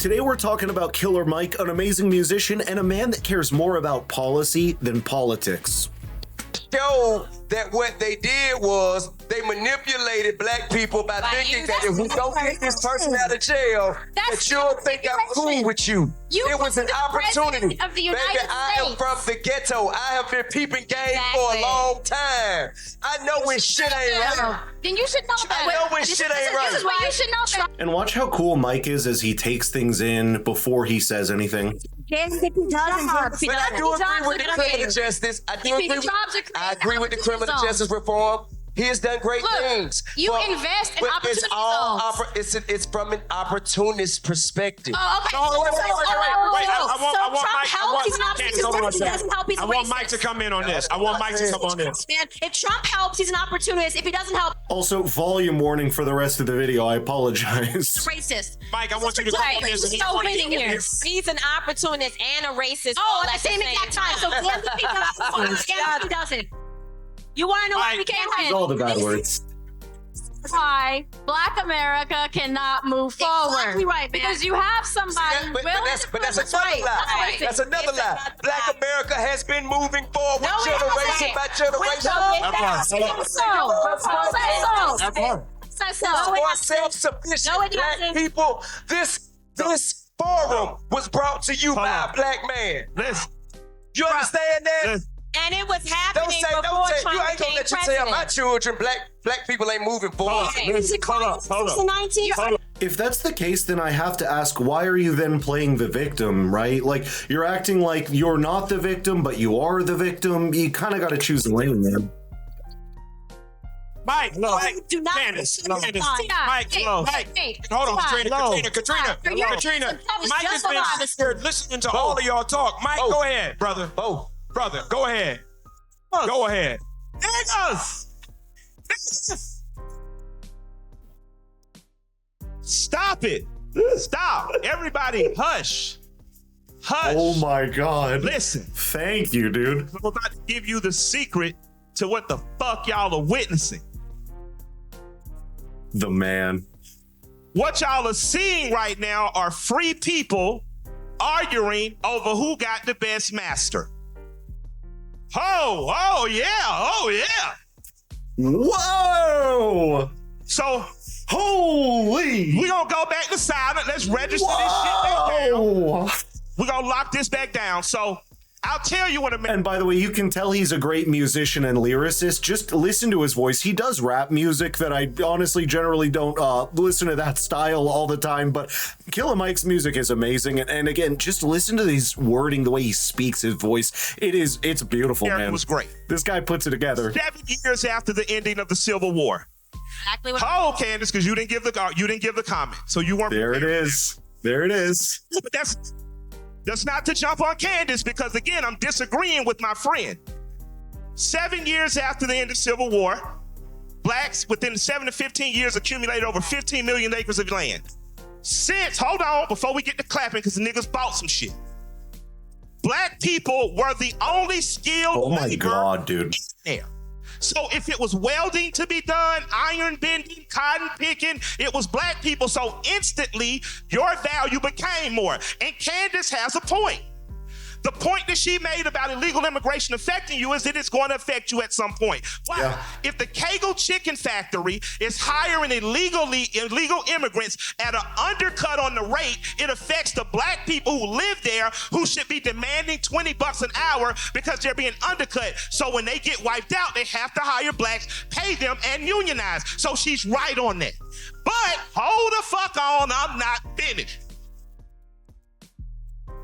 Today we're talking about Killer Mike, an amazing musician and a man that cares more about policy than politics. Show that what they did was they manipulated black people by thinking that if we don't get this person out of jail, that you'll think I'm cool with you. It was an opportunity. Of the Baby, United I am States. from the ghetto. I have been peeping game for a long time. I know when shit ain't right. Then you should know that. I know when shit ain't right. This is why you should know that. And watch how cool Mike is as he takes things in before he says anything. But I do agree with the criminal justice. I agree with the criminal justice reform. He has done great things. You invest in opportunity zones. It's from an opportunist perspective. Oh, okay. I want Mike to come in on this. I want Mike to come on this. Man, if Trump helps, he's an opportunist. If he doesn't help, Also, volume warning for the rest of the video. I apologize. racist. Mike, I want you to come on this. He's so winning here. He's an opportunist and a racist. Oh, all at the same exact time. So damn if he does. Damn if he doesn't. You want to know why we can't win? All the bad words. Why Black America cannot move forward. Exactly right, man. Because you have somebody But that's another right. lie. That's another lie. Black America has been moving forward generation by generation. More self-sufficient black people. This forum was brought to you by a black man. Listen. You understand that? Listen. And it was Don't happening say, before Trump you ain't gonna became let you president. tell my children black people ain't moving forward. Hold up. If that's the case, then I have to ask, why are you then playing the victim, right? Like, you're acting like you're not the victim, but you are the victim. You kind of got to choose a lane, man. Mike, no. Do not. Candace, No. Candace. Stop. Mike, no. Hold on, Katrina. Mike has been scared listening to all of y'all talk. Mike, go ahead, brother. Brother, go ahead. Go ahead. Niggas! Stop it. Stop. Everybody, hush. Hush. Oh my God. Listen. Thank you, dude. I'm about to give you the secret to what the fuck y'all are witnessing. The man. What y'all are seeing right now are free people arguing over who got the best master. Oh yeah. Whoa! So, Holy! we're gonna go back to silent. Let's register this shit back down. We're gonna lock this back down. So, I'll tell you what a man. And by the way, you can tell he's a great musician and lyricist. Just listen to his voice. He does rap music that I honestly generally don't listen to that style all the time, but Killer Mike's music is amazing. And again, just listen to his wording, the way he speaks, his voice. It's beautiful, man. It was great. This guy puts it together. 7 years after the ending of the Civil War. Exactly what Candace, because you didn't give the comment, so you weren't. There it is. But that's not to jump on Candace, because again, I'm disagreeing with my friend. 7 years after the end of Civil War, blacks within 7 to 15 years accumulated over 15 million acres of land. Hold on, before we get to clapping, because the niggas bought some shit. Black people were the only skilled labor. Oh my God, dude. There. So if it was welding to be done, iron bending, cotton picking, it was black people. So instantly, your value became more. And Candace has a point. The point that she made about illegal immigration affecting you is that it's going to affect you at some point. Why? Yeah. If the Kegel Chicken Factory is hiring illegal immigrants at an undercut on the rate, it affects the black people who live there, who should be demanding $20 an hour because they're being undercut. So when they get wiped out, they have to hire blacks, pay them, and unionize. So she's right on that. But hold the fuck on, I'm not finished.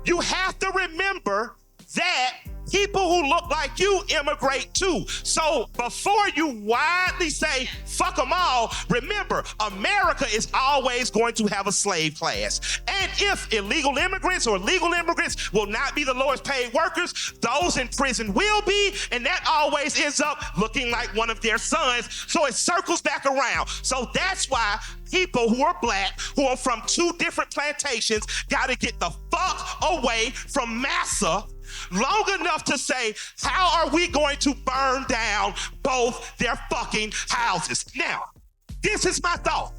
You have to remember that people who look like you immigrate too. So before you widely say, fuck them all, remember, America is always going to have a slave class. And if illegal immigrants or legal immigrants will not be the lowest paid workers, those in prison will be, and that always ends up looking like one of their sons. So it circles back around. So that's why people who are black, who are from two different plantations, gotta get the fuck away from massa long enough to say, how are we going to burn down both their fucking houses? Now, this is my thought.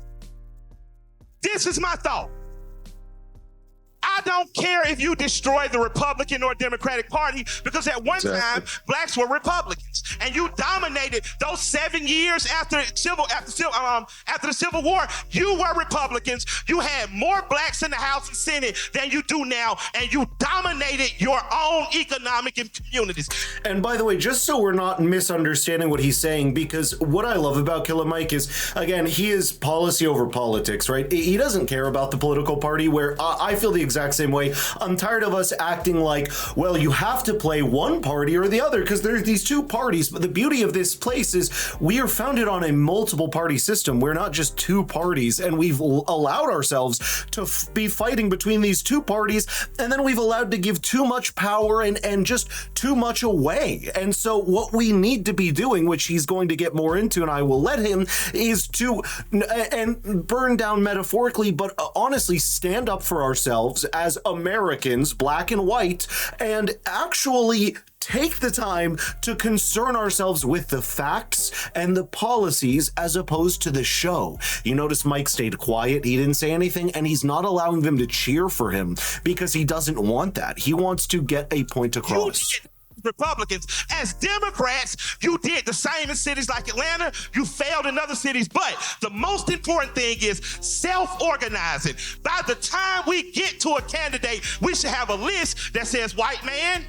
don't care if you destroy the Republican or Democratic Party, because at one time, blacks were Republicans. And you dominated those 7 years after the Civil War. You were Republicans. You had more blacks in the House and Senate than you do now, and you dominated your own economic communities. And by the way, just so we're not misunderstanding what he's saying, because what I love about Killer Mike is, again, he is policy over politics, right? He doesn't care about the political party, where I feel the exact same way. I'm tired of us acting like, well, you have to play one party or the other because there's these two parties. But the beauty of this place is we are founded on a multiple party system. We're not just two parties, and we've allowed ourselves to be fighting between these two parties, and then we've allowed to give too much power and just too much away. And so what we need to be doing, which he's going to get more into, and I will let him, is to and burn down metaphorically, but honestly stand up for ourselves as Americans, black and white, and actually take the time to concern ourselves with the facts and the policies as opposed to the show. You notice Mike stayed quiet. He didn't say anything, and he's not allowing them to cheer for him because he doesn't want that. He wants to get a point across. Republicans. As Democrats, you did the same in cities like Atlanta. You failed in other cities. But the most important thing is self-organizing. By the time we get to a candidate, we should have a list that says white man,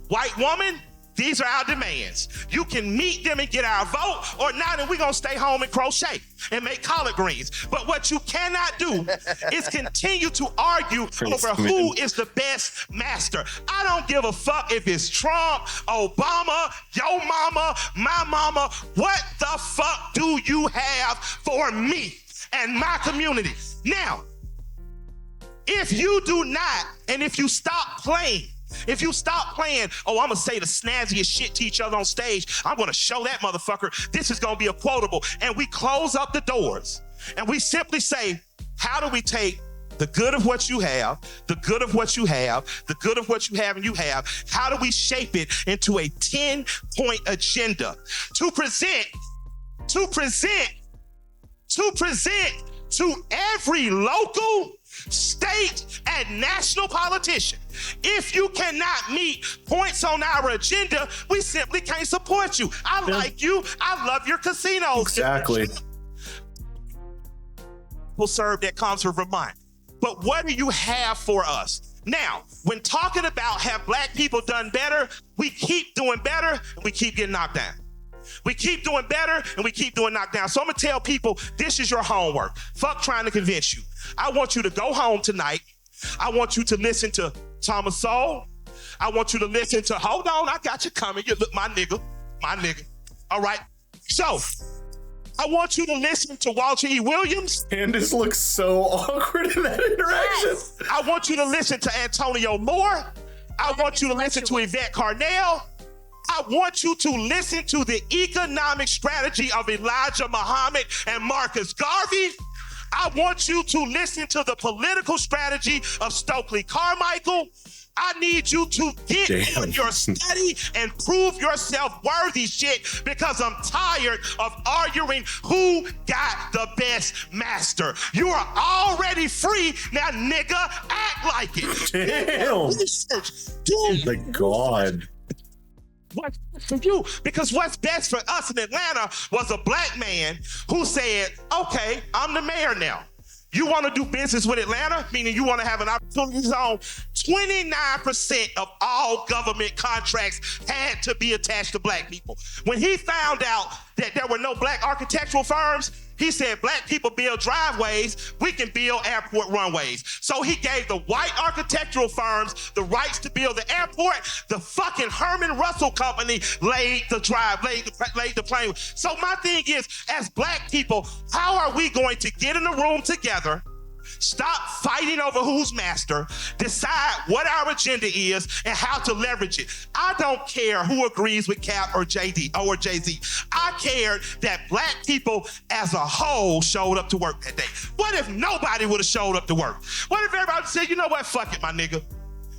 white woman, these are our demands. You can meet them and get our vote, or not, and we're going to stay home and crochet and make collard greens. But what you cannot do is continue to argue over who is the best master. I don't give a fuck if it's Trump, Obama, your mama, my mama. What the fuck do you have for me and my community? Now, if you do not, and if you stop playing, oh, I'm gonna say the snazziest shit to each other on stage, I'm gonna show that motherfucker, this is gonna be a quotable, and we close up the doors, and we simply say, how do we take the good of what you have, the good of what you have, the good of what you have and you have, how do we shape it into a 10-point agenda to present to every local, state, and national politician? If you cannot meet points on our agenda, we simply can't support you. I like you. I love your casinos. Exactly. Will serve that conservative mind. But what do you have for us? Now, when talking about have black people done better, we keep doing better and we keep getting knocked down. We keep doing better and we keep doing knocked down. So I'm gonna tell people, this is your homework. Fuck trying to convince you. I want you to go home tonight. I want you to listen to Thomas Sowell. I want you to listen to, hold on, I got you coming. You look, my nigga. All right. So I want you to listen to Walter E. Williams. Candace looks so awkward in that interaction. Yes. I want you to listen to Antonio Moore. I want you to listen to Yvette Carnell. I want you to listen to the economic strategy of Elijah Muhammad and Marcus Garvey. I want you to listen to the political strategy of Stokely Carmichael. I need you to get on your study and prove yourself worthy shit, because I'm tired of arguing who got the best master. You are already free. Now, nigga, act like it. Damn. Oh my God. What's best for you? Because what's best for us in Atlanta was a black man who said, okay, I'm the mayor now. You want to do business with Atlanta, meaning you want to have an opportunity zone. 29% of all government contracts had to be attached to black people. When he found out that there were no black architectural firms, he said, black people build driveways, we can build airport runways. So he gave the white architectural firms the rights to build the airport. The fucking Herman Russell Company laid the plane. So my thing is, as black people, how are we going to get in a room together, stop fighting over who's master, decide what our agenda is and how to leverage it? I don't care who agrees with Cap or Jay-Z. I cared that black people as a whole showed up to work that day. What if nobody would have showed up to work? What if everybody said, you know what, fuck it, my nigga?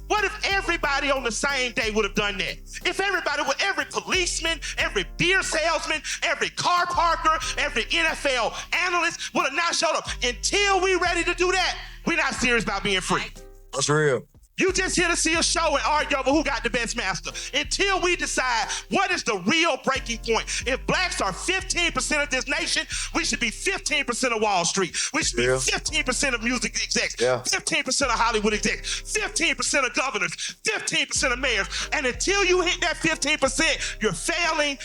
What if everybody on the same day would have done that? If every policeman, every beer salesman, every car parker, every NFL analyst would have not showed up. Until we ready to do that, we're not serious about being free. That's real. You just here to see a show and argue over who got the best master until we decide what is the real breaking point. If blacks are 15% of this nation, we should be 15% of Wall Street. We should be 15% of music execs, 15% of Hollywood execs, 15% of governors, 15% of mayors. And until you hit that 15%, you're failing,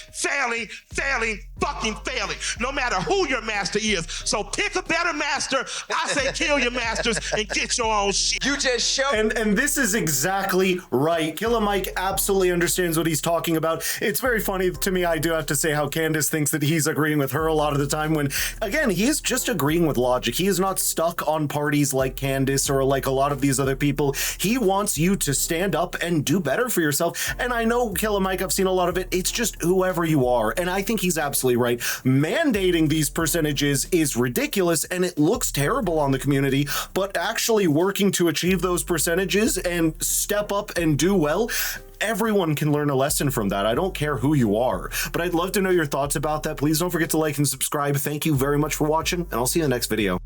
fucking failing, no matter who your master is. So pick a better master. I say kill your masters and get your own shit. You just showed. And this is exactly right. Killer Mike absolutely understands what he's talking about. It's very funny to me, I do have to say, how Candace thinks that he's agreeing with her a lot of the time when, again, he is just agreeing with logic. He is not stuck on parties like Candace or like a lot of these other people. He wants you to stand up and do better for yourself. And I know, Killer Mike, I've seen a lot of it. It's just whoever you are. And I think he's absolutely right. Mandating these percentages is ridiculous and it looks terrible on the community, but actually working to achieve those percentages and step up and do well, everyone can learn a lesson from that. I don't care who you are, but I'd love to know your thoughts about that. Please don't forget to like and subscribe. Thank you very much for watching, and I'll see you in the next video.